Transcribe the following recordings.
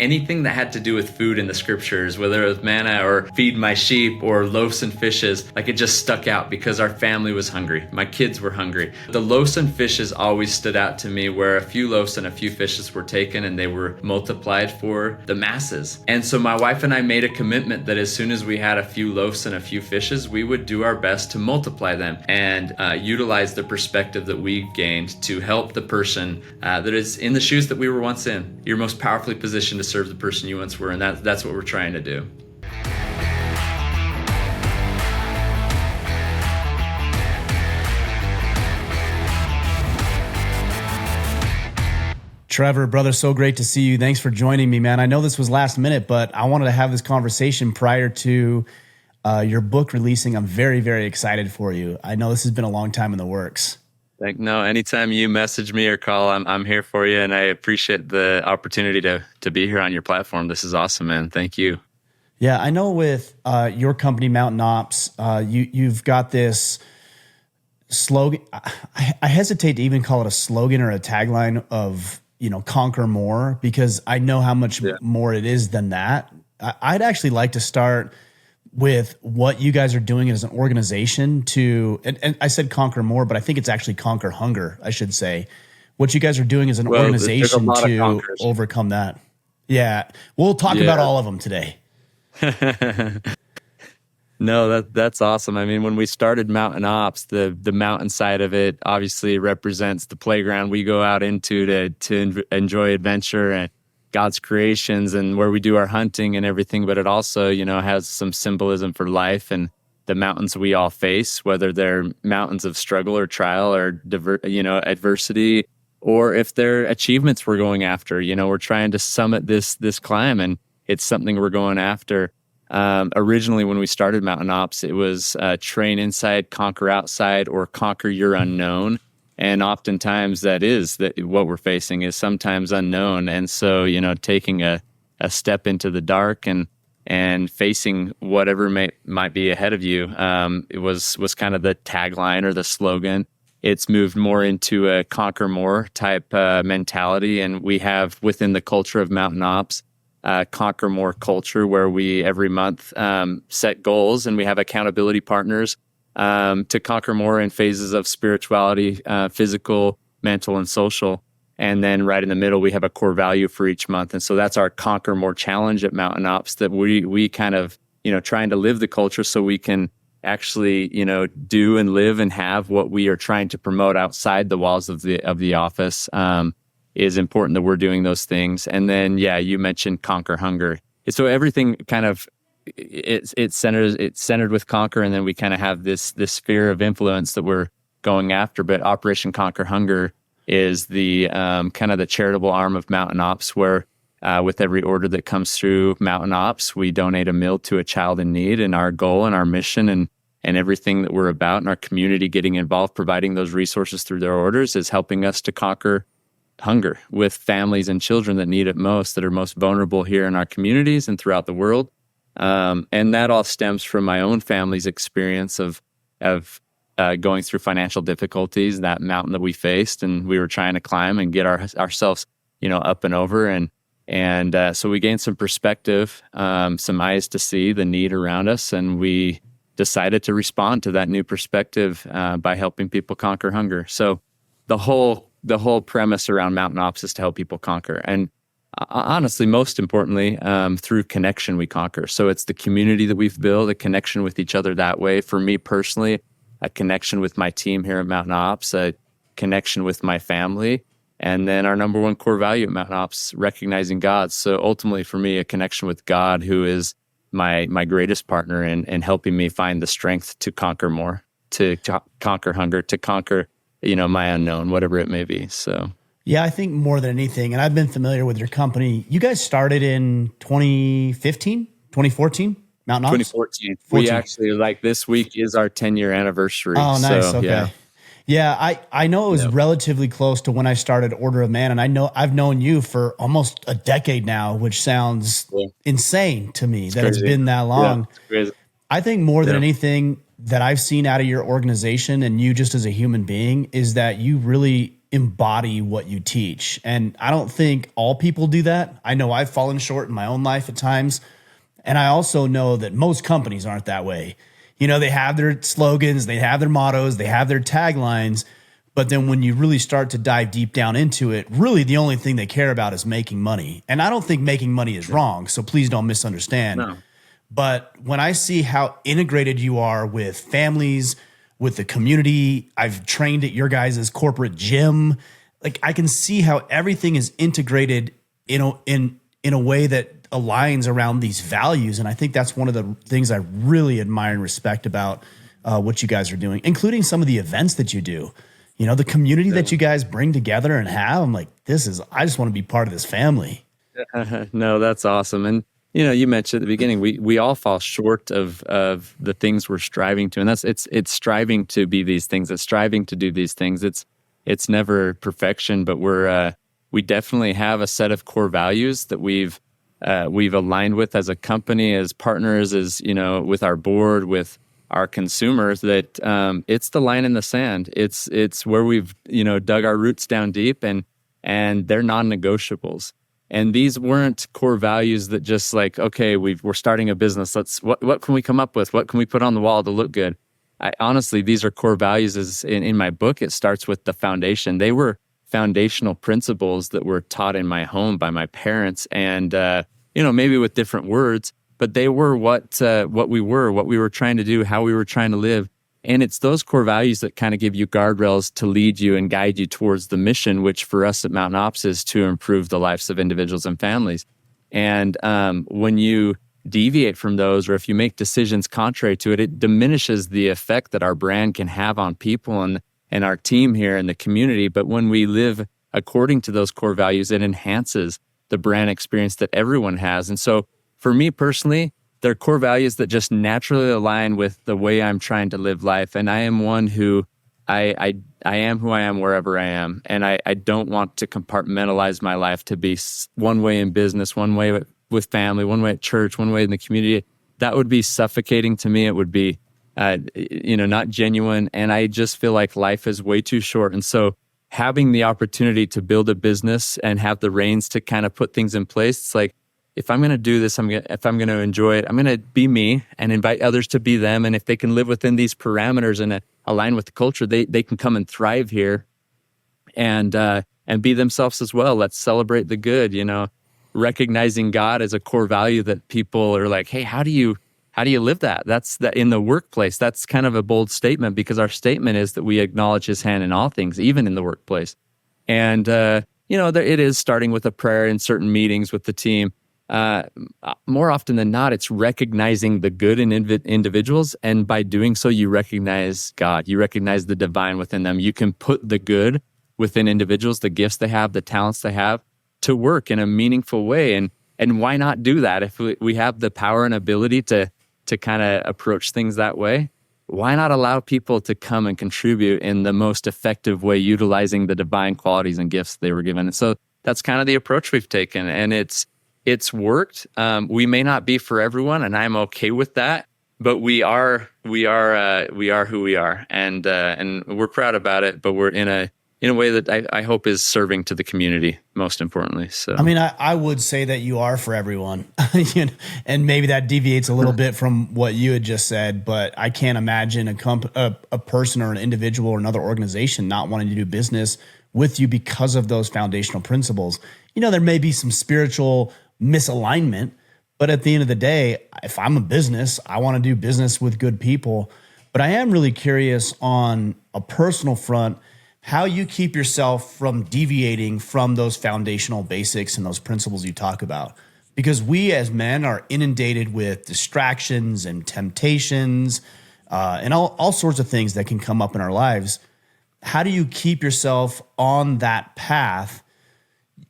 anything that had to do with food in the scriptures, whether it was manna or feed my sheep or loaves and fishes, like it just stuck out because our family was hungry. My kids were hungry. The loaves and fishes always stood out to me, where a few loaves and a few fishes were taken and they were multiplied for the masses. And so my wife and I made a commitment that as soon as we had a few loaves and a few fishes, we would do our best to multiply them and utilize the perspective that we gained to help the person that is in the shoes that we were once in. You're most powerfully positioned to serve the person you once were, and that's what we're trying to do. Trevor, brother, so great to see you. Thanks for joining me, man. I know this was last minute, but I wanted to have this conversation prior to your book releasing. I'm very, very excited for you. I know this has been a long time in the works. No, anytime you message me or call, I'm here for you, and I appreciate the opportunity to be here on your platform. This is awesome, man. Thank you. Yeah, I know with your company, MTNOPS, you've got this slogan. I hesitate to even call it a slogan or a tagline of, conquer more, because I know how much more it is than that. I'd actually like to start with what you guys are doing as an organization to, and I said conquer more, but I think it's actually conquer hunger, I should say. What you guys are doing as an organization to overcome that. Yeah, we'll talk about all of them today. No, that's awesome. I mean, when we started MTNOPS, the mountain side of it obviously represents the playground we go out into to enjoy adventure and God's creations and where we do our hunting and everything. But it also, has some symbolism for life and the mountains we all face, whether they're mountains of struggle or trial or adversity, or if they're achievements we're going after. We're trying to summit this climb, and it's something we're going after. Originally, when we started MTNOPS, it was train inside, conquer outside, or conquer your unknown. And oftentimes that what we're facing is sometimes unknown. And so, taking a step into the dark and facing whatever might be ahead of you, it was kind of the tagline or the slogan. It's moved more into a conquer more type mentality. And we have within the culture of MTNOPS, conquer more culture, where we every month set goals, and we have accountability partners to conquer more in phases of spirituality, physical, mental, and social. And then right in the middle, we have a core value for each month. And so that's our conquer more challenge at MTNOPS, that we kind of, trying to live the culture so we can actually, do and live and have what we are trying to promote outside the walls of the office. Is important that we're doing those things. And then, you mentioned conquer hunger. So everything kind of, it's centered with conquer, and then we kind of have this sphere of influence that we're going after. But Operation Conquer Hunger is the kind of the charitable arm of MTNOPS, where with every order that comes through MTNOPS, we donate a meal to a child in need. And our goal and our mission and everything that we're about, and our community getting involved, providing those resources through their orders, is helping us to conquer hunger with families and children that need it most, that are most vulnerable here in our communities and throughout the world. And that all stems from my own family's experience of going through financial difficulties, that mountain that we faced, and we were trying to climb and get ourselves, up and over. And so we gained some perspective, some eyes to see the need around us, and we decided to respond to that new perspective by helping people conquer hunger. So the whole premise around MTNOPS is to help people conquer. And honestly, most importantly, through connection, we conquer. So it's the community that we've built, a connection with each other that way. For me personally, a connection with my team here at MTNOPS, a connection with my family, and then our number one core value at MTNOPS, recognizing God. So ultimately for me, a connection with God, who is my greatest partner in helping me find the strength to conquer more, to conquer hunger, to conquer my unknown, whatever it may be. So, yeah, I think more than anything, and I've been familiar with your company. You guys started in 2015, 2014, MTNOPS? 2014. We actually, this week is our 10-year anniversary. Oh, nice. So, okay. Yeah, I know it was relatively close to when I started Order of Man, and I know I've known you for almost a decade now, which sounds insane to me that it's been that long. Yeah, it's crazy. I think more than anything that I've seen out of your organization and you just as a human being is that you really embody what you teach. And I don't think all people do that. I know I've fallen short in my own life at times. And I also know that most companies aren't that way. You know, they have their slogans, they have their mottos, they have their taglines. But then when you really start to dive deep down into it, really the only thing they care about is making money. And I don't think making money is wrong. So please don't misunderstand. No. But when I see how integrated you are with families, with the community, I've trained at your guys' corporate gym. Like I can see how everything is integrated in a way that aligns around these values. And I think that's one of the things I really admire and respect about what you guys are doing, including some of the events that you do. You know, the community that you guys bring together and have. I'm like, I just want to be part of this family. No, that's awesome. And you know, you mentioned at the beginning, we all fall short of the things we're striving to, and it's striving to be these things. It's striving to do these things. It's never perfection, but we definitely have a set of core values that we've aligned with as a company, as partners, as you know, with our board, with our consumers. That it's the line in the sand. It's where we've dug our roots down deep, and they're non-negotiables. And these weren't core values that just like, okay, we're starting a business. What can we come up with? What can we put on the wall to look good? Honestly, these are core values. As in my book, it starts with the foundation. They were foundational principles that were taught in my home by my parents, and maybe with different words, but they were what we were trying to do, how we were trying to live. And it's those core values that kind of give you guardrails to lead you and guide you towards the mission, which for us at MTNOPS is to improve the lives of individuals and families. And when you deviate from those, or if you make decisions contrary to it, it diminishes the effect that our brand can have on people and our team here in the community. But when we live according to those core values, it enhances the brand experience that everyone has. And so for me personally, they're core values that just naturally align with the way I'm trying to live life. And I am one who I am who I am wherever I am. And I don't want to compartmentalize my life to be one way in business, one way with family, one way at church, one way in the community. That would be suffocating to me. It would be, not genuine. And I just feel like life is way too short. And so having the opportunity to build a business and have the reins to kind of put things in place, it's like, if I'm going to do this, if I'm going to enjoy it, I'm going to be me and invite others to be them. And if they can live within these parameters and align with the culture, they can come and thrive here and be themselves as well. Let's celebrate the good, recognizing God as a core value that people are like, hey, how do you live that? That's that in the workplace. That's kind of a bold statement, because our statement is that we acknowledge His hand in all things, even in the workplace. And, it is starting with a prayer in certain meetings with the team. More often than not, it's recognizing the good in individuals. And by doing so, you recognize God. You recognize the divine within them. You can put the good within individuals, the gifts they have, the talents they have, to work in a meaningful way. And why not do that? If we have the power and ability to kind of approach things that way, why not allow people to come and contribute in the most effective way, utilizing the divine qualities and gifts they were given? And so that's kind of the approach we've taken. And it's worked. We may not be for everyone, and I'm okay with that. But we are who we are, and we're proud about it. But we're in a way that I hope is serving to the community, most importantly. So, I mean, I would say that you are for everyone, and maybe that deviates a little bit from what you had just said. But I can't imagine a person or an individual or another organization not wanting to do business with you because of those foundational principles. There may be some spiritual misalignment, but at the end of the day, if I'm a business, I want to do business with good people. But I am really curious on a personal front, how you keep yourself from deviating from those foundational basics and those principles you talk about. Because we as men are inundated with distractions and temptations and all sorts of things that can come up in our lives. How do you keep yourself on that path?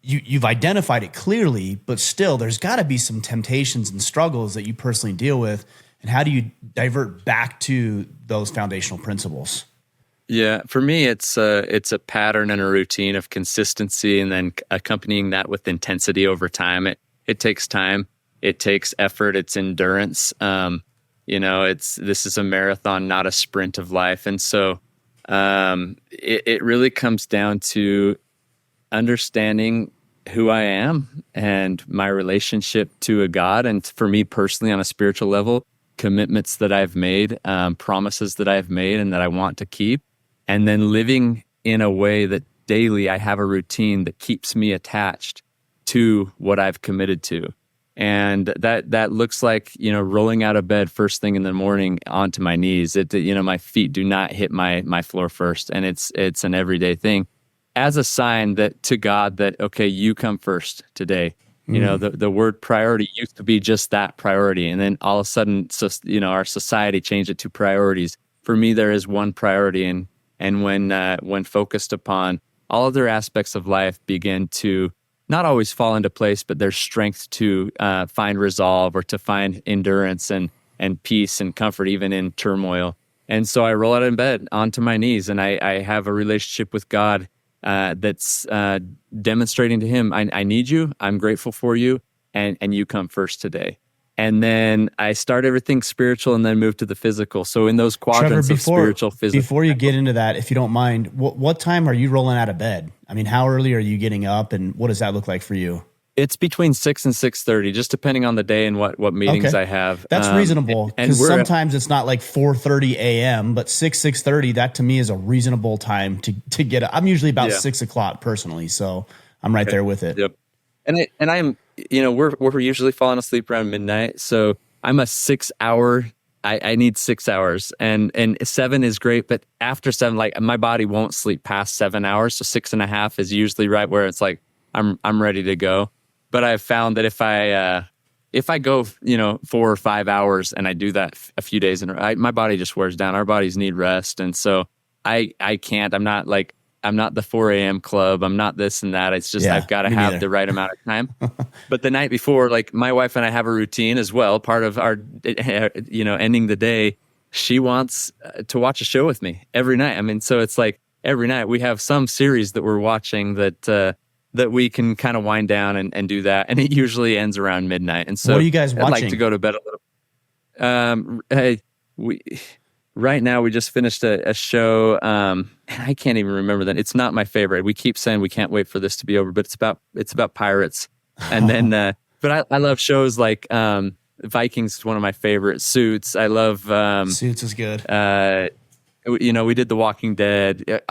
You've identified it clearly, but still there's got to be some temptations and struggles that you personally deal with. And how do you divert back to those foundational principles? Yeah, for me, it's a pattern and a routine of consistency, and then accompanying that with intensity over time. It takes time, it takes effort, it's endurance. This is a marathon, not a sprint of life. And so It really comes down to understanding who I am and my relationship to a God. And for me personally, on a spiritual level, commitments that I've made, promises that I've made and that I want to keep. And then living in a way that daily I have a routine that keeps me attached to what I've committed to. And that looks like, rolling out of bed first thing in the morning onto my knees. My feet do not hit my floor first. And it's an everyday thing as a sign that to God that, okay, you come first today. The word priority used to be just that, priority. And then all of a sudden, our society changed it to priorities. For me, there is one priority. And when focused upon, all other aspects of life begin to not always fall into place, but there's strength to find resolve or to find endurance and peace and comfort, even in turmoil. And so I roll out of bed onto my knees, and I have a relationship with God that's demonstrating to him, I need you, I'm grateful for you, and you come first today. And then I start everything spiritual and then move to the physical. So in those quadrants Trevor, of spiritual, physical. Before you get into that, if you don't mind, what time are you rolling out of bed? I mean, how early are you getting up, and what does that look like for you? It's between 6 and 6:30, just depending on the day and what meetings I have. That's reasonable, because sometimes it's not like 4:30 a.m., but 6:30. That to me is a reasonable time to get up. I'm usually about 6 o'clock personally, so I'm right there with it. Yep. And I'm, we're usually falling asleep around midnight, so I'm a 6 hour. I need 6 hours, and 7 is great, but after 7, like my body won't sleep past 7 hours, so 6.5 is usually right where it's like I'm ready to go. But I've found that if I go, 4 or 5 hours and I do that a few days in a row, my body just wears down. Our bodies need rest, and so I can't. I'm not the 4 a.m. club. I'm not this and that. It's just I've got to have the right amount of time. But the night before, like my wife and I have a routine as well. Part of our ending the day, she wants to watch a show with me every night. I mean, so it's like every night we have some series that we're watching that we can kind of wind down and do that. And it usually ends around midnight. And so what are you guys watching? I'd like to go to bed a little. Right now we just finished a show, and I can't even remember that. It's not my favorite. We keep saying we can't wait for this to be over, but it's about pirates. And then, but I love shows like Vikings is one of my favorites. Suits, I love. Suits is good. We did The Walking Dead,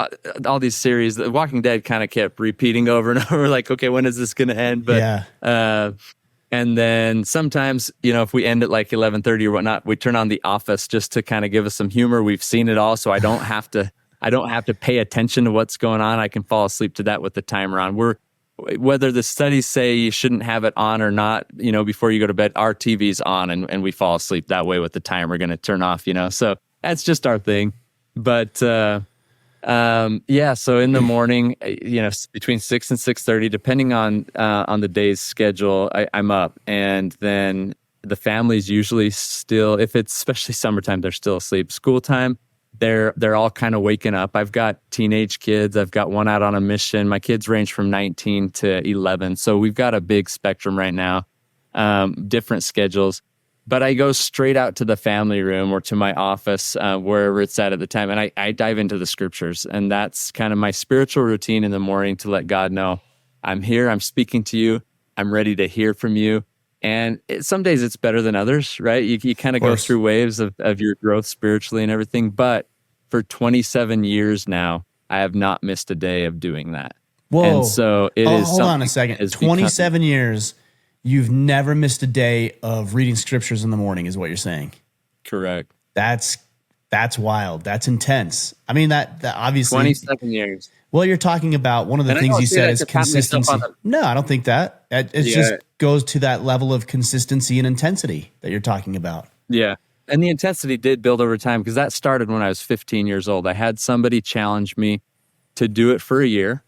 all these series. The Walking Dead kind of kept repeating over and over, like, okay, when is this going to end? But, and then sometimes, if we end at like 11:30 or whatnot, we turn on The Office just to kind of give us some humor. We've seen it all, so I don't have to pay attention to what's going on. I can fall asleep to that with the timer on. Whether the studies say you shouldn't have it on or not, before you go to bed, our TV's on and we fall asleep that way with the timer going to turn off, so that's just our thing. But so in the morning, between 6 and 6:30, depending on the day's schedule, I'm up, and then the family's usually still, if it's especially summertime, they're still asleep. School time, they're all kind of waking up. I've got teenage kids. I've got one out on a mission. My kids range from 19 to 11, so we've got a big spectrum right now, different schedules. But I go straight out to the family room or to my office, wherever it's at the time, and I dive into the scriptures. And that's kind of my spiritual routine in the morning to let God know, I'm here, I'm speaking to you, I'm ready to hear from you. And some days it's better than others, right? You kind of go through waves of your growth spiritually and everything. But for 27 years now, I have not missed a day of doing that. Whoa. And so it is. Hold on a second. 27 years. You've never missed a day of reading scriptures in the morning, is what you're saying. Correct. That's wild. That's intense. I mean, that obviously 27 years. Well, you're talking about one of the things you said is consistency. No, I don't think that. It just goes to that level of consistency and intensity that you're talking about. Yeah. And the intensity did build over time, because that started when I was 15 years old. I had somebody challenge me to do it for a year,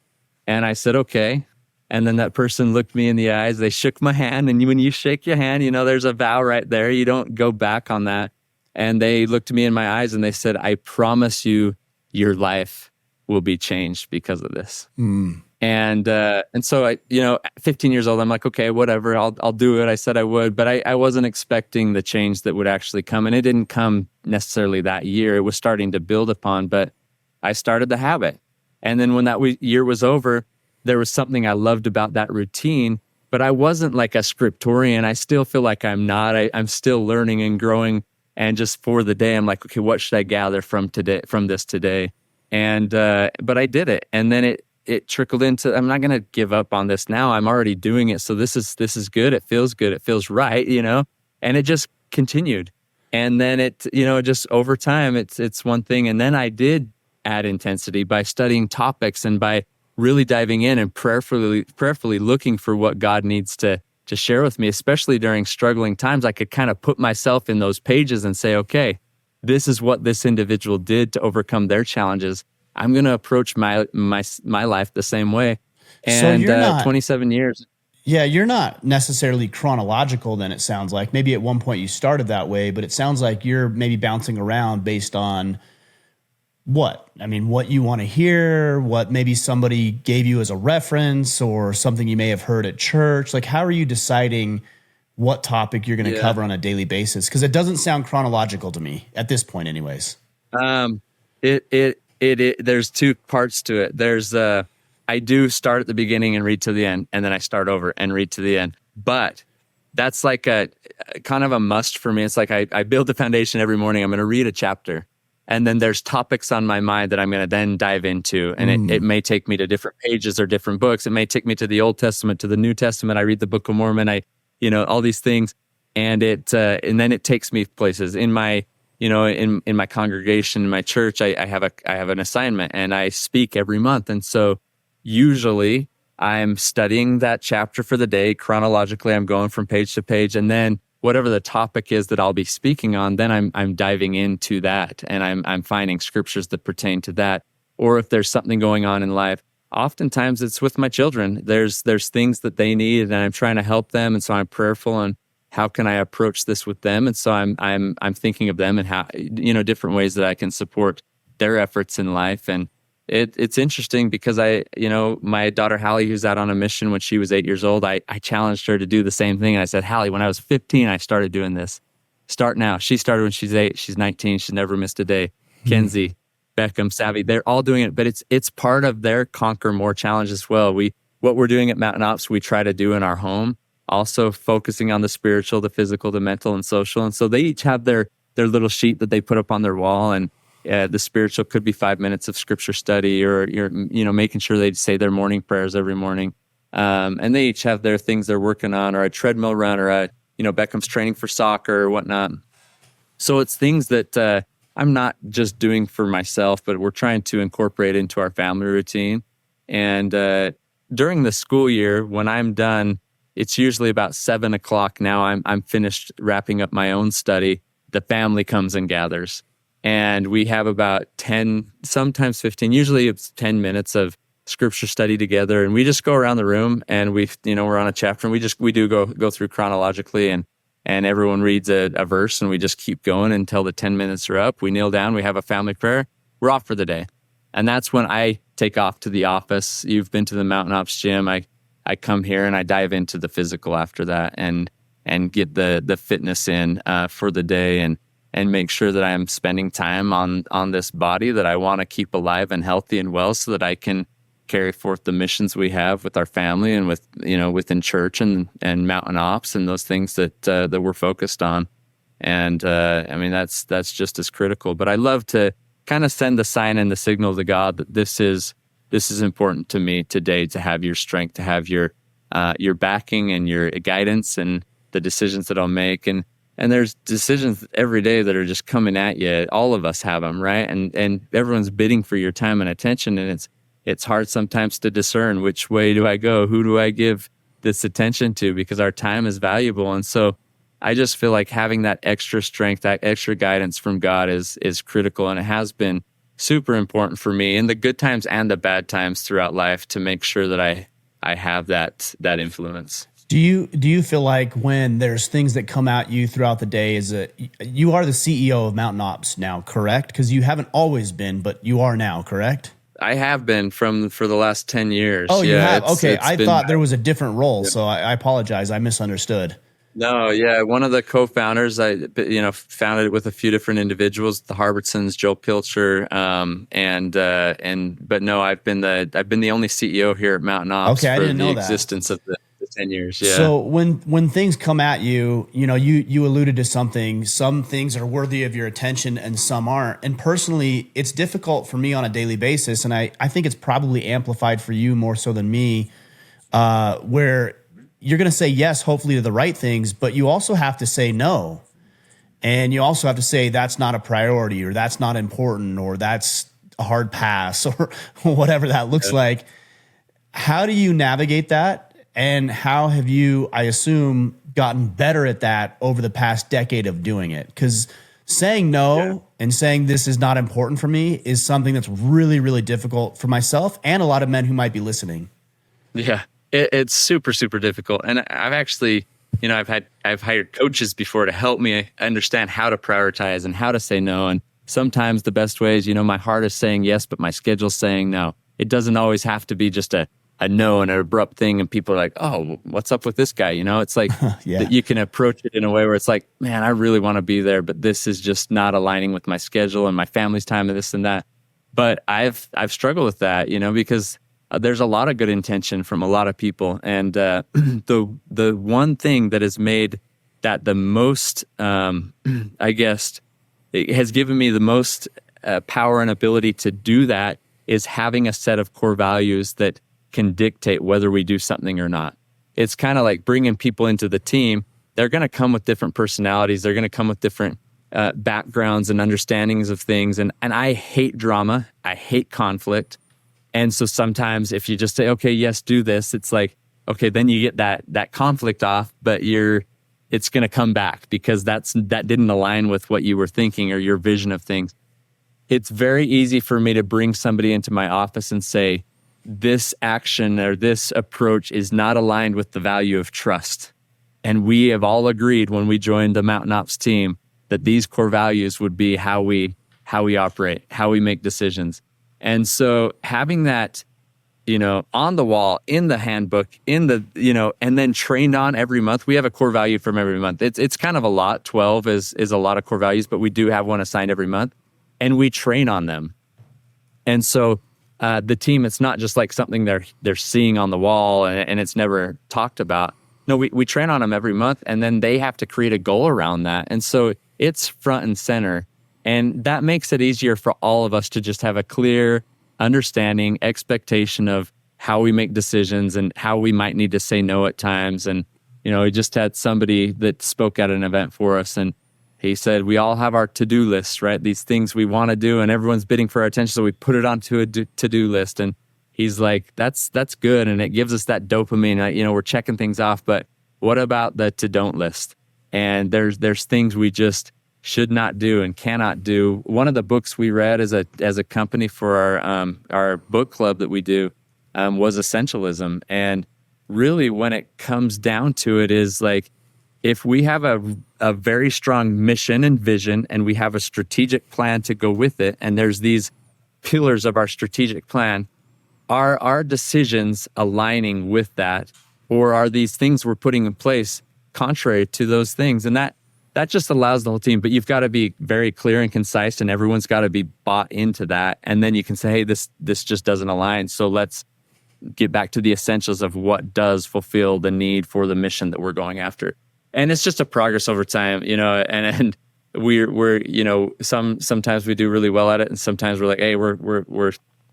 and I said, okay. And then that person looked me in the eyes. They shook my hand. And when you shake your hand, there's a vow right there. You don't go back on that. And they looked me in my eyes and they said, I promise you your life will be changed because of this. And so I, 15 years old, I'm like, okay, whatever, I'll do it. I said I would, but I wasn't expecting the change that would actually come. And it didn't come necessarily that year. It was starting to build upon, but I started the habit. And then when that year was over, there was something I loved about that routine, but I wasn't like a scriptorian. I still feel like I'm not. I'm still learning and growing. And just for the day, I'm like, okay, what should I gather from this today? And but I did it, and then it trickled into. I'm not going to give up on this now. I'm already doing it, so this is good. It feels good. It feels right, And it just continued, and then just over time, it's one thing, and then I did add intensity by studying topics and by really diving in and prayerfully looking for what God needs to share with me, especially during struggling times. I could kind of put myself in those pages and say, okay, this is what this individual did to overcome their challenges. I'm going to approach my life the same way. And so you're not 27 years. Yeah, you're not necessarily chronological then, it sounds like. Maybe at one point you started that way, but it sounds like you're maybe bouncing around based on what? I mean, what you want to hear, what maybe somebody gave you as a reference or something you may have heard at church. Like, how are you deciding what topic you're going to cover on a daily basis? Because it doesn't sound chronological to me at this point anyways. There's two parts to it. There's I do start at the beginning and read to the end, and then I start over and read to the end. But that's like a kind of a must for me. It's like I build the foundation every morning. I'm going to read a chapter, and then there's topics on my mind that I'm going to then dive into. And it may take me to different pages or different books. It may take me to the Old Testament, to the New Testament. I read the Book of Mormon. All these things, and and then it takes me places in my, in my congregation, in my church. I have an assignment, and I speak every month, and so usually I'm studying that chapter for the day chronologically. I'm going from page to page, and then whatever the topic is that I'll be speaking on, then I'm diving into that, and I'm finding scriptures that pertain to that. Or if there's something going on in life, oftentimes it's with my children. There's things that they need, and I'm trying to help them, and so I'm prayerful on how can I approach this with them, and so I'm thinking of them and how different ways that I can support their efforts in life. And it's interesting because my daughter Hallie, who's out on a mission when she was 8 years old, I challenged her to do the same thing. And I said, Hallie, when I was 15, I started doing this. Start now. She started when she's 8. She's 19. She's never missed a day. Kenzie, Beckham, Savvy, they're all doing it, but it's part of their Conquer More challenge as well. What we're doing at MTNOPS, we try to do in our home, also focusing on the spiritual, the physical, the mental, and social. And so they each have their little sheet that they put up on their wall, and the spiritual could be 5 minutes of scripture study, or you're making sure they say their morning prayers every morning. And they each have their things they're working on, or a treadmill run, or Beckham's training for soccer or whatnot. So it's things that I'm not just doing for myself, but we're trying to incorporate into our family routine. And during the school year, when I'm done, it's usually about 7:00 now. I'm finished wrapping up my own study. The family comes and gathers. And we have about 10, sometimes 15, usually it's 10 minutes of scripture study together. And we just go around the room, and we're on a chapter, and we do go through chronologically, and everyone reads a verse, and we just keep going until the 10 minutes are up. We kneel down, we have a family prayer, we're off for the day. And that's when I take off to the office. You've been to the MTNOPS gym. I come here and I dive into the physical after that, and get the fitness in for the day, and make sure that I am spending time on this body that I want to keep alive and healthy and well, so that I can carry forth the missions we have with our family and with within church and MTNOPS and those things that we're focused on. And that's just as critical. But I love to kind of send the sign and the signal to God that this is important to me today, to have your strength, to have your backing and your guidance and the decisions that I'll make. And there's decisions every day that are just coming at you. All of us have them, right? And everyone's bidding for your time and attention. And it's hard sometimes to discern which way do I go? Who do I give this attention to? Because our time is valuable. And so I just feel like having that extra strength, that extra guidance from God is critical. And it has been super important for me in the good times and the bad times throughout life, to make sure that I have that influence. Do you feel like when there's things that come at you throughout the day, is that you are the CEO of MTNOPS now, correct? Because you haven't always been, but you are now, correct? I have been for the last 10 years. Oh, you have? Okay, I thought there was a different role, so I apologize. I misunderstood. No, yeah, one of the co-founders, founded it with a few different individuals, the Harbertsons, Joe Pilcher, but no, I've been the only CEO here at Mountain Ops Okay, I for didn't the know that. existence of the 10 years. Yeah, So when things come at you, you alluded to something. Some things are worthy of your attention and some aren't. And personally, it's difficult for me on a daily basis, and I think it's probably amplified for you more so than me, where you're going to say yes, hopefully to the right things, but you also have to say no. And you also have to say that's not a priority or that's not important or that's a hard pass or whatever that looks like. How do you navigate that? And how have you, I assume, gotten better at that over the past decade of doing it? Because saying no and saying this is not important for me is something that's really, really difficult for myself and a lot of men who might be listening. yeah, it's super, super difficult. And I've actually, I've hired coaches before to help me understand how to prioritize and how to say no. And sometimes the best way is, my heart is saying yes, but my schedule's saying no. It doesn't always have to be just a no and an abrupt thing. And people are like, oh, what's up with this guy? It's like that you can approach it in a way where it's like, man, I really want to be there, but this is just not aligning with my schedule and my family's time and this and that. But I've struggled with that, because there's a lot of good intention from a lot of people. And the one thing that has made that the most, I guess, it has given me the most power and ability to do that is having a set of core values that can dictate whether we do something or not. It's kind of like bringing people into the team. They're going to come with different personalities. They're going to come with different backgrounds and understandings of things. And I hate drama. I hate conflict. And so sometimes if you just say, okay, yes, do this, it's like, okay, then you get that conflict off, but it's going to come back because that didn't align with what you were thinking or your vision of things. It's very easy for me to bring somebody into my office and say, this action or this approach is not aligned with the value of trust. And we have all agreed when we joined the Mountain Ops team that these core values would be how we operate, how we make decisions. And so having that, on the wall, in the handbook, and then trained on every month. We have a core value from every month. It's kind of a lot. 12 is a lot of core values, but we do have one assigned every month, and we train on them. And so the team, it's not just like something they're seeing on the wall and it's never talked about. No, we train on them every month, and then they have to create a goal around that. And so it's front and center. And that makes it easier for all of us to just have a clear understanding, expectation of how we make decisions and how we might need to say no at times. And, we just had somebody that spoke at an event for us, and he said, we all have our to-do lists, right? These things we want to do, and everyone's bidding for our attention, so we put it onto a to-do list. And he's like, that's good, and it gives us that dopamine. We're checking things off, but what about the to-don't list? And there's things we just should not do and cannot do. One of the books we read as a company for our book club that we do was Essentialism. And really, when it comes down to it, is like, if we have a very strong mission and vision, and we have a strategic plan to go with it, and there's these pillars of our strategic plan, are our decisions aligning with that, or are these things we're putting in place contrary to those things? And that just allows the whole team, but you've got to be very clear and concise, and everyone's got to be bought into that. And then you can say, hey, this just doesn't align. So let's get back to the essentials of what does fulfill the need for the mission that we're going after. And it's just a progress over time, and we're sometimes we do really well at it, and sometimes we're like, hey, we're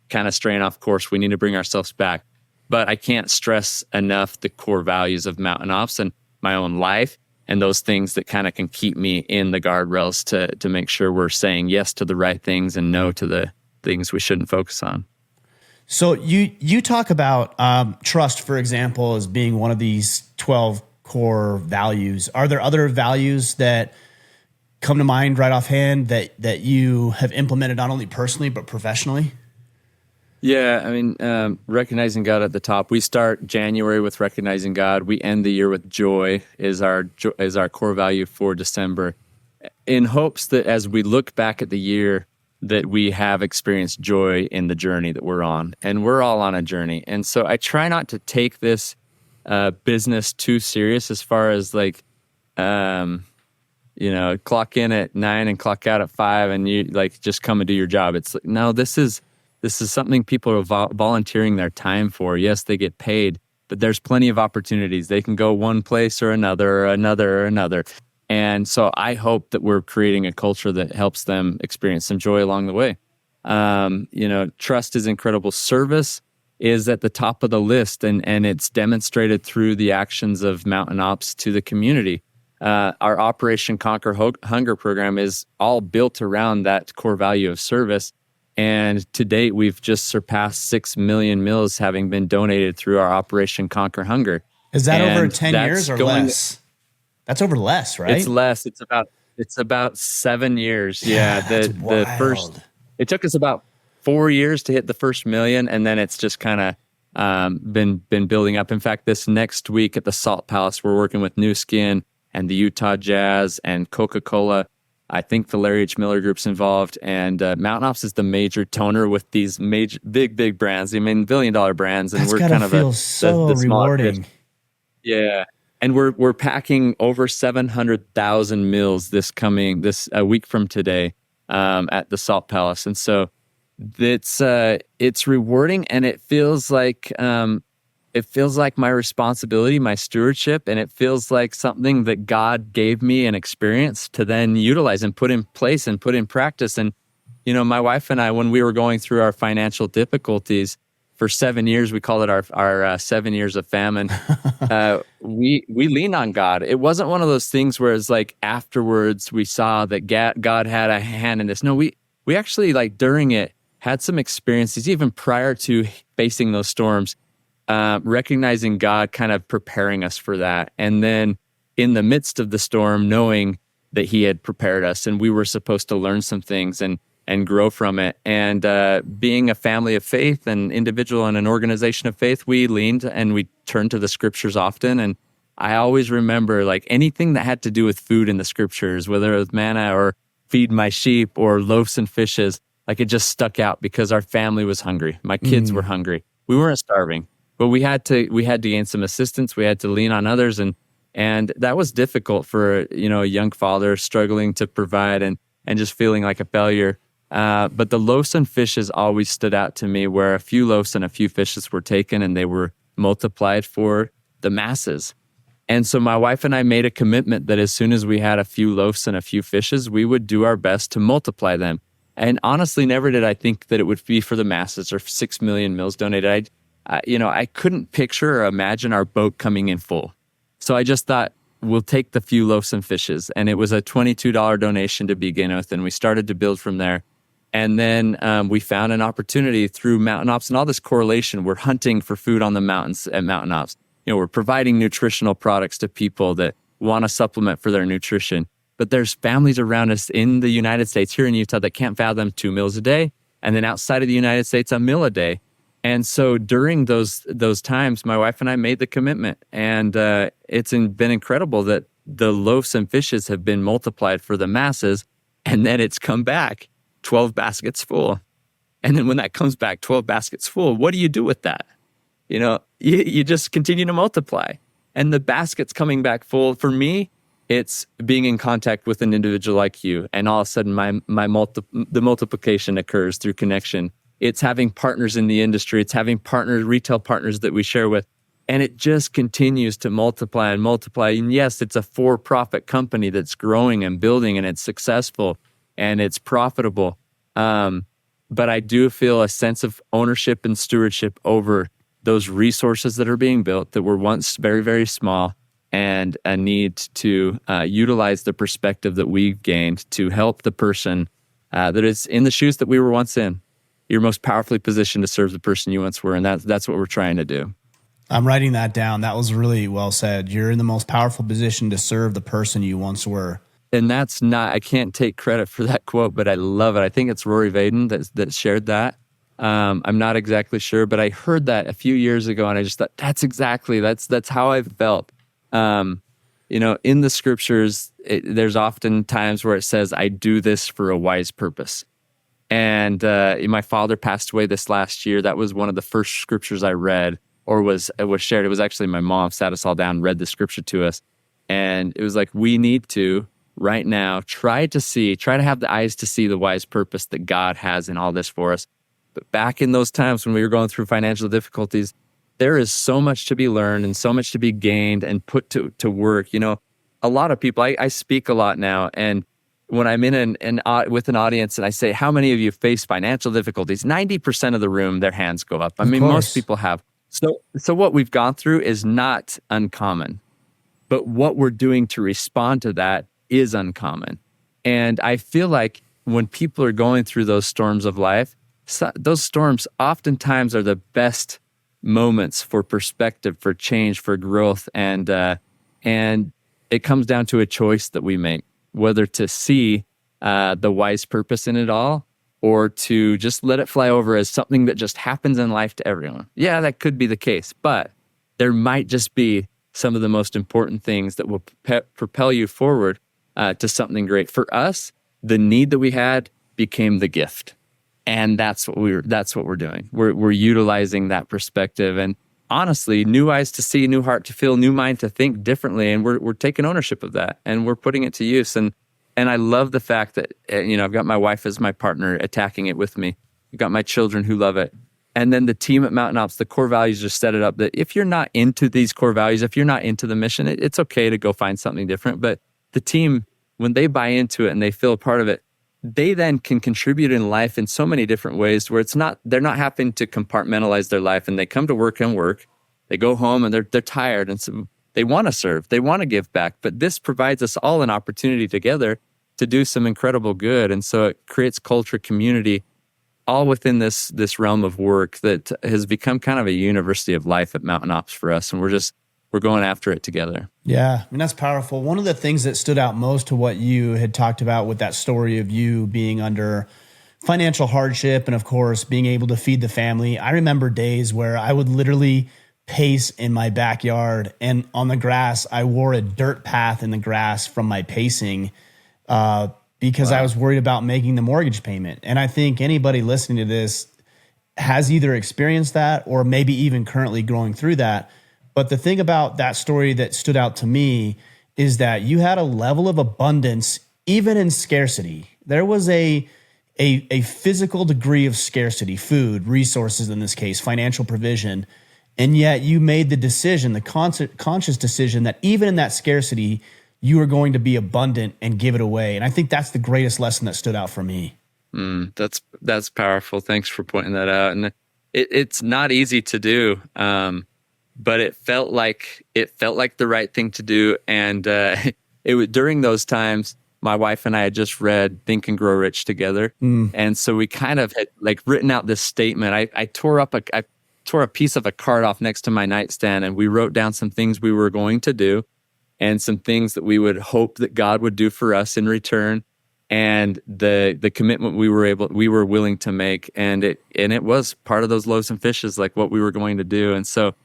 kind of straying off course. We need to bring ourselves back. But I can't stress enough the core values of Mountain Ops and my own life, and those things that kind of can keep me in the guardrails to make sure we're saying yes to the right things and no to the things we shouldn't focus on. So you talk about trust, for example, as being one of these 12 core values. Are there other values that come to mind right offhand that you have implemented not only personally but professionally? Yeah, I mean, recognizing God at the top. We start January with recognizing God. We end the year with joy is our core value for December, in hopes that as we look back at the year, that we have experienced joy in the journey that we're on. And we're all on a journey. And so I try not to take this business too serious, as far as like clock in at 9 and clock out at 5 and you like just come and do your job. It's like, no, this is something people are volunteering their time for. Yes, they get paid, but there's plenty of opportunities. They can go one place or another or another or another. And so I hope that we're creating a culture that helps them experience some joy along the way. Trust is incredible. Service is at the top of the list, and it's demonstrated through the actions of Mountain Ops to the community. Our Operation Conquer Hunger program is all built around that core value of service. And to date, we've just surpassed 6 million meals having been donated through our Operation Conquer Hunger. Is that over 10 years or less? That's over less, right? It's less. It's about 7 years. Yeah. It took us about 4 years to hit the first million, and then it's just kind of been building up. In fact, this next week at the Salt Palace, we're working with New Skin and the Utah Jazz and Coca-Cola. I think the Larry H. Miller Group's involved, and Mountain Ops is the major toner with these major, big brands. I mean, billion-dollar brands, and That's we're gotta kind of feel so rewarding. Yeah, and we're packing over 700,000 meals a week from today at the Salt Palace, and so it's rewarding, and it feels like my responsibility, my stewardship, and it feels like something that God gave me an experience to then utilize and put in place and put in practice. And, my wife and I, when we were going through our financial difficulties for 7 years, we called it our 7 years of famine. We leaned on God. It wasn't one of those things where it's like afterwards we saw that God had a hand in this. No, we actually, like, during it, had some experiences even prior to facing those storms. Recognizing God kind of preparing us for that. And then in the midst of the storm, knowing that he had prepared us and we were supposed to learn some things and grow from it. And being a family of faith, an individual and an organization of faith, we leaned and we turned to the scriptures often. And I always remember, like, anything that had to do with food in the scriptures, whether it was manna or feed my sheep or loaves and fishes, like, it just stuck out because our family was hungry. My kids were hungry. We weren't starving. But we had to gain some assistance. We had to lean on others, and that was difficult for a young father struggling to provide and just feeling like a failure. But the loaves and fishes always stood out to me, where a few loaves and a few fishes were taken and they were multiplied for the masses. And so my wife and I made a commitment that as soon as we had a few loaves and a few fishes, we would do our best to multiply them. And honestly, never did I think that it would be for the masses or 6 million meals donated. I couldn't picture or imagine our boat coming in full. So I just thought, we'll take the few loaves and fishes. And it was a $22 donation to begin with. And we started to build from there. And then we found an opportunity through Mountain Ops and all this correlation. We're hunting for food on the mountains at Mountain Ops. We're providing nutritional products to people that want a supplement for their nutrition. But there's families around us in the United States, here in Utah, that can't fathom 2 meals a day. And then outside of the United States, a meal a day. And so during those times, my wife and I made the commitment, and it's been incredible that the loaves and fishes have been multiplied for the masses, and then it's come back 12 baskets full. And then when that comes back 12 baskets full, what do you do with that? You just continue to multiply. And the baskets coming back full, for me, it's being in contact with an individual like you, and all of a sudden the multiplication occurs through connection. It's having partners in the industry. It's having retail partners that we share with. And it just continues to multiply and multiply. And yes, it's a for-profit company that's growing and building, and it's successful and it's profitable. But I do feel a sense of ownership and stewardship over those resources that are being built that were once very, very small, and a need to utilize the perspective that we've gained to help the person that is in the shoes that we were once in. You're most powerfully positioned to serve the person you once were, and that's what we're trying to do. I'm writing that down. That was really well said. You're in the most powerful position to serve the person you once were. And that's not, I can't take credit for that quote, but I love it. I think it's Rory Vaden that shared that. I'm not exactly sure, but I heard that a few years ago, and I just thought, that's how I felt. In the scriptures, there's often times where it says, I do this for a wise purpose. And my father passed away this last year. That was one of the first scriptures I read, or was shared. It was actually my mom sat us all down and read the scripture to us. And it was like, we need to right now try to have the eyes to see the wise purpose that God has in all this for us. But back in those times when we were going through financial difficulties, there is so much to be learned and so much to be gained and put to work. You know, a lot of people, I speak a lot now, and when I'm in with an audience and I say, how many of you face financial difficulties? 90% of the room, their hands go up. I mean, most people have. So what we've gone through is not uncommon, but what we're doing to respond to that is uncommon. And I feel like when people are going through those storms of life, those storms oftentimes are the best moments for perspective, for change, for growth. And it comes down to a choice that we make, whether to see the wise purpose in it all or to just let it fly over as something that just happens in life to everyone. Yeah, that could be the case, but there might just be some of the most important things that will propel you forward to something great. For us, the need that we had became the gift. And that's what we're doing. We're utilizing that perspective, and honestly, new eyes to see, new heart to feel, new mind to think differently. And we're taking ownership of that, and we're putting it to use. And I love the fact that I've got my wife as my partner attacking it with me. I've got my children who love it, and then the team at MTNOPS. The core values just set it up that if you're not into these core values, if you're not into the mission, it's okay to go find something different. But the team, when they buy into it and they feel a part of it, they then can contribute in life in so many different ways where they're not having to compartmentalize their life, and they come to work and work. They go home and they're tired, and so they want to serve, they want to give back. But this provides us all an opportunity together to do some incredible good. And so it creates culture, community, all within this realm of work that has become kind of a university of life at MTNOPS for us. And we're going after it together. Yeah, I mean, that's powerful. One of the things that stood out most to what you had talked about with that story of you being under financial hardship and, of course, being able to feed the family. I remember days where I would literally pace in my backyard, and on the grass, I wore a dirt path in the grass from my pacing because I was worried about making the mortgage payment. And I think anybody listening to this has either experienced that or maybe even currently going through that. But the thing about that story that stood out to me is that you had a level of abundance, even in scarcity. There was a physical degree of scarcity, food, resources in this case, financial provision. And yet you made the decision, the conscious decision that even in that scarcity, you are going to be abundant and give it away. And I think that's the greatest lesson that stood out for me. That's powerful. Thanks for pointing that out. And it's not easy to do. But it felt like the right thing to do. And it was during those times, my wife and I had just read Think and Grow Rich together. And so we kind of had like written out this statement. I tore a piece of a card off next to my nightstand, and we wrote down some things we were going to do and some things that we would hope that God would do for us in return, and the commitment we were willing to make. And it was part of those loaves and fishes, like what we were going to do. And so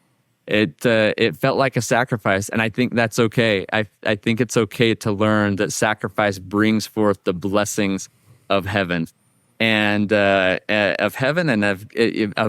it felt like a sacrifice, and I think that's okay. I think it's okay to learn that sacrifice brings forth the blessings of heaven, and of